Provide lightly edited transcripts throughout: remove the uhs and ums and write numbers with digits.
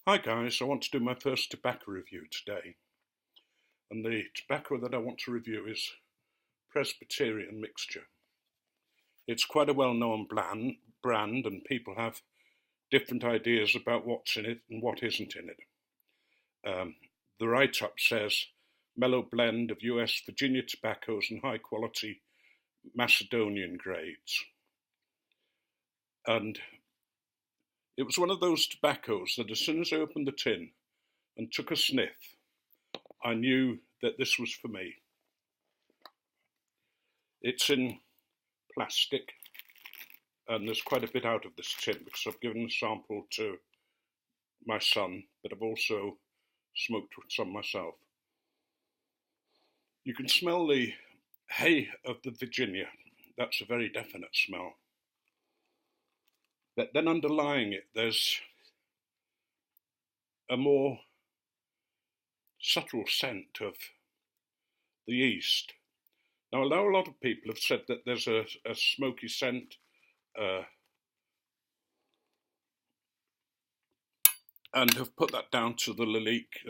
Hi guys, I want to do my first tobacco review today, and the tobacco that I want to review is Presbyterian Mixture. It's quite a well-known brand and people have different ideas about what's in it and what isn't in it. The write-up says, mellow blend of US Virginia tobaccos and high-quality Macedonian grades. And it was one of those tobaccos that as soon as I opened the tin and took a sniff, I knew that this was for me. It's in plastic, and there's quite a bit out of this tin because I've given a sample to my son, but I've also smoked some myself. You can smell the hay of the Virginia. That's a very definite smell. But then underlying it, there's a more subtle scent of the yeast. Now, I know a lot of people have said that there's a smoky scent and have put that down to the Lalique,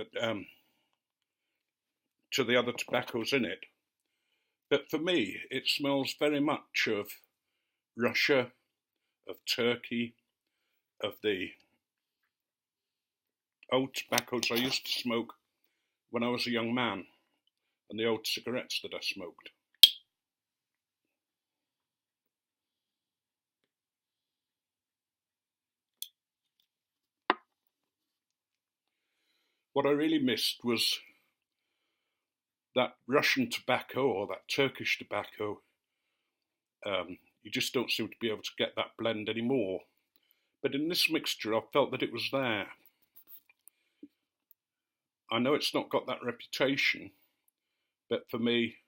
to the other tobaccos in it. But for me, it smells very much of Russia, of Turkey, of the old tobaccos I used to smoke when I was a young man, and the old cigarettes that I smoked. What I really missed was that Russian tobacco or that Turkish tobacco. You just don't seem to be able to get that blend anymore. But in this mixture, I felt that it was there. I know it's not got that reputation, but for me,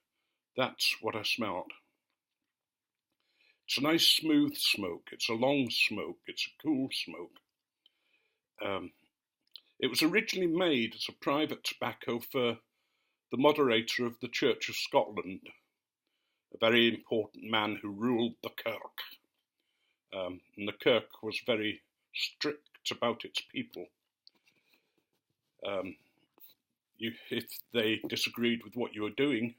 that's what I smelled. It's a nice smooth smoke. It's a long smoke. It's a cool smoke. It was originally made as a private tobacco for the moderator of the Church of Scotland, a very important man who ruled the Kirk. And the Kirk was very strict about its people. If they disagreed with what you were doing,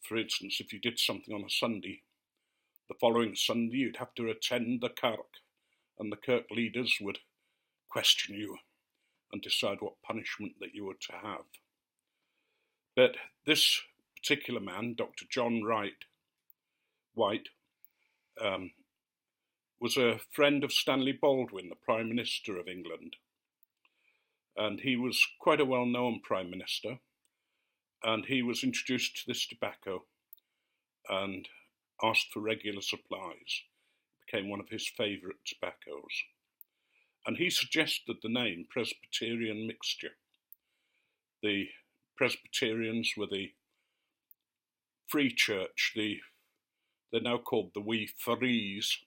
for instance, if you did something on a Sunday, the following Sunday you'd have to attend the Kirk, and the Kirk leaders would question you and decide what punishment that you were to have. But this particular man, Dr. John White, was a friend of Stanley Baldwin, the Prime Minister of England. And he was quite a well-known Prime Minister, and he was introduced to this tobacco and asked for regular supplies. It became one of his favourite tobaccos. And he suggested the name Presbyterian Mixture. The Presbyterians were the free church, they're now called the Wee Frees,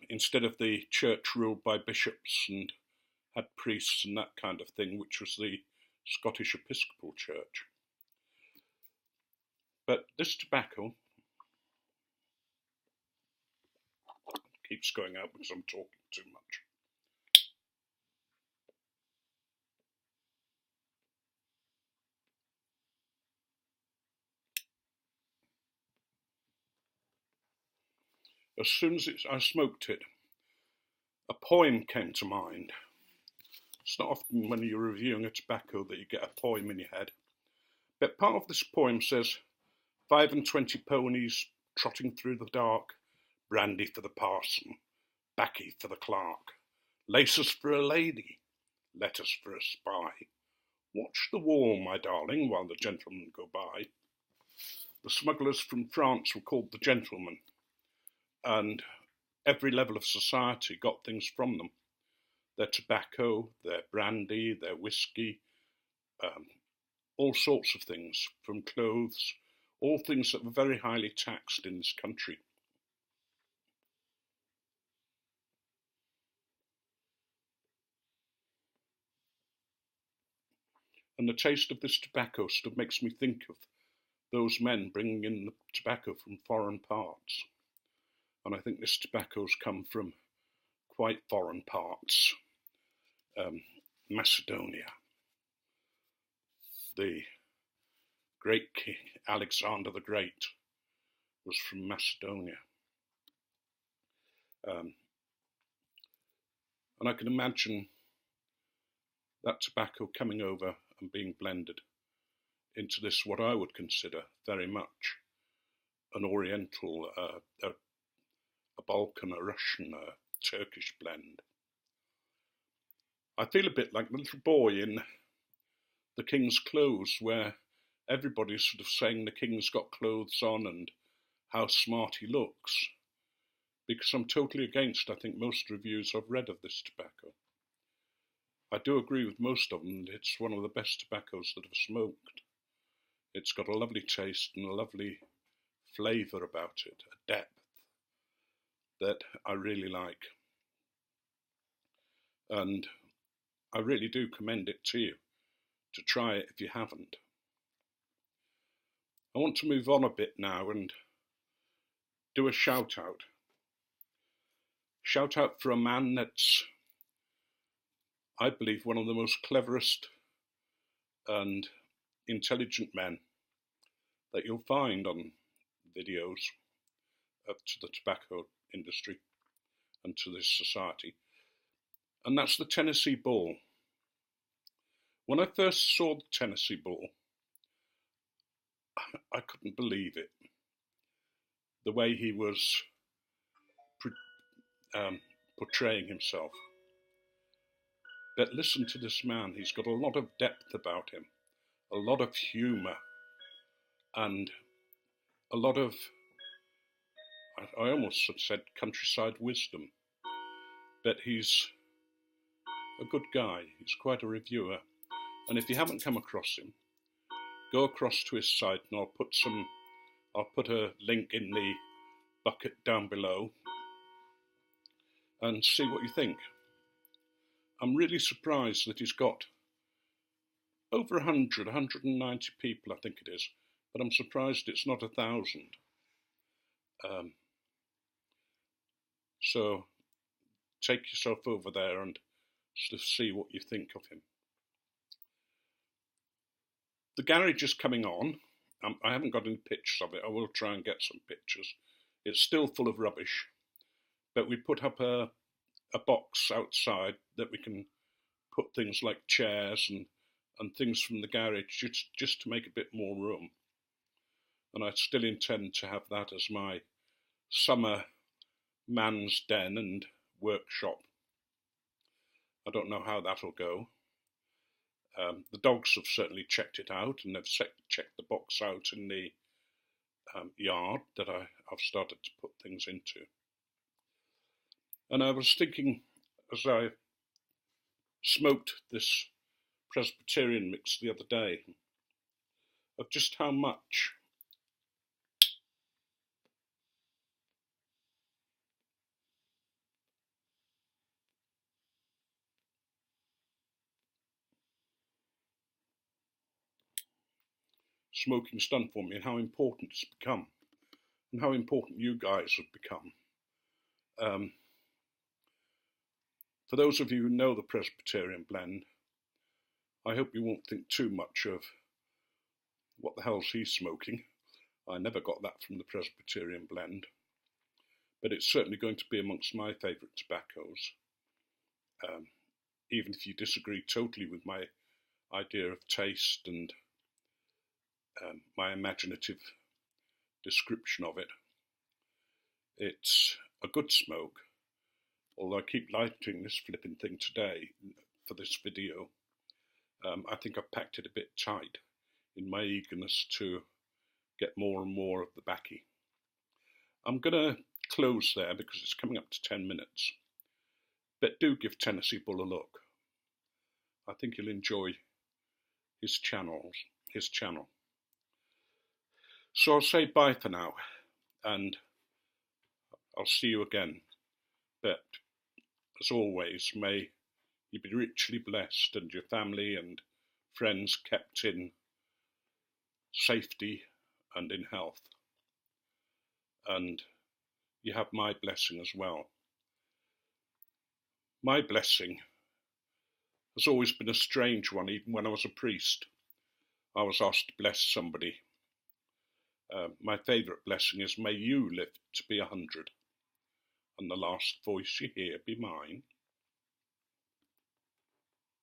instead of the church ruled by bishops and had priests and that kind of thing, which was the Scottish Episcopal Church. But this tobacco keeps going out because I'm talking too much. As soon as I smoked it, a poem came to mind. It's not often when you're reviewing a tobacco that you get a poem in your head. But part of this poem says, 25 ponies trotting through the dark, brandy for the parson, baccy for the clerk, laces for a lady, letters for a spy. Watch the wall, my darling, while the gentlemen go by. The smugglers from France were called the gentlemen, and every level of society got things from them. Their tobacco, their brandy, their whiskey, all sorts of things, from clothes, all things that were very highly taxed in this country. And the taste of this tobacco still makes me think of those men bringing in the tobacco from foreign parts. And I think this tobacco's come from quite foreign parts. Macedonia. The great king Alexander the Great was from Macedonia. And I can imagine that tobacco coming over and being blended into this, what I would consider very much an Oriental, a Balkan, a Russian, a Turkish blend. I feel a bit like the little boy in The King's Clothes, where everybody's sort of saying the king's got clothes on and how smart he looks, because I'm totally against, I think, most reviews I've read of this tobacco. I do agree with most of them that it's one of the best tobaccos that I've smoked. It's got a lovely taste and a lovely flavour about it, a depth that I really like. And I really do commend it to you to try it if you haven't. I want to move on a bit now and do a shout out. Shout out for a man that's, I believe, one of the most cleverest and intelligent men that you'll find on videos to the tobacco industry and to this society. And that's the Tennessee Bull. When I first saw the Tennessee Bull, I couldn't believe it. The way he was portraying himself. But listen to this man, he's got a lot of depth about him, a lot of humour, and a lot of, I almost have said countryside wisdom. But he's a good guy, he's quite a reviewer. And if you haven't come across him, go across to his site and I'll put a link in the bucket down below and see what you think. I'm really surprised that he's got over 190 people, I think it is, but I'm surprised it's not 1,000. So take yourself over there and sort of see what you think of him. The garage is coming on. I haven't got any pictures of it. I will try and get some pictures. It's still full of rubbish, but we put up a box outside that we can put things like chairs and things from the garage just to make a bit more room. And I still intend to have that as my summer man's den and workshop. I don't know how that'll go. The dogs have certainly checked it out, and they've checked the box out in the yard that I've started to put things into. And I was thinking, as I smoked this Presbyterian mix the other day, of just how much smoking's done for me and how important it's become and how important you guys have become. For those of you who know the Presbyterian blend, I hope you won't think too much of what the hell's he smoking. I never got that from the Presbyterian blend, but it's certainly going to be amongst my favourite tobaccos, even if you disagree totally with my idea of taste and my imaginative description of it. It's a good smoke, although I keep lighting this flipping thing today for this video. I think I've packed it a bit tight in my eagerness to get more and more of the baccy. I'm going to close there because it's coming up to 10 minutes. But do give Tennessee Bull a look. I think you'll enjoy his channel. So I'll say bye for now, and I'll see you again. But as always, may you be richly blessed and your family and friends kept in safety and in health. And you have my blessing as well. My blessing has always been a strange one, even when I was a priest. I was asked to bless somebody. My favourite blessing is, may you live to be 100, and the last voice you hear be mine.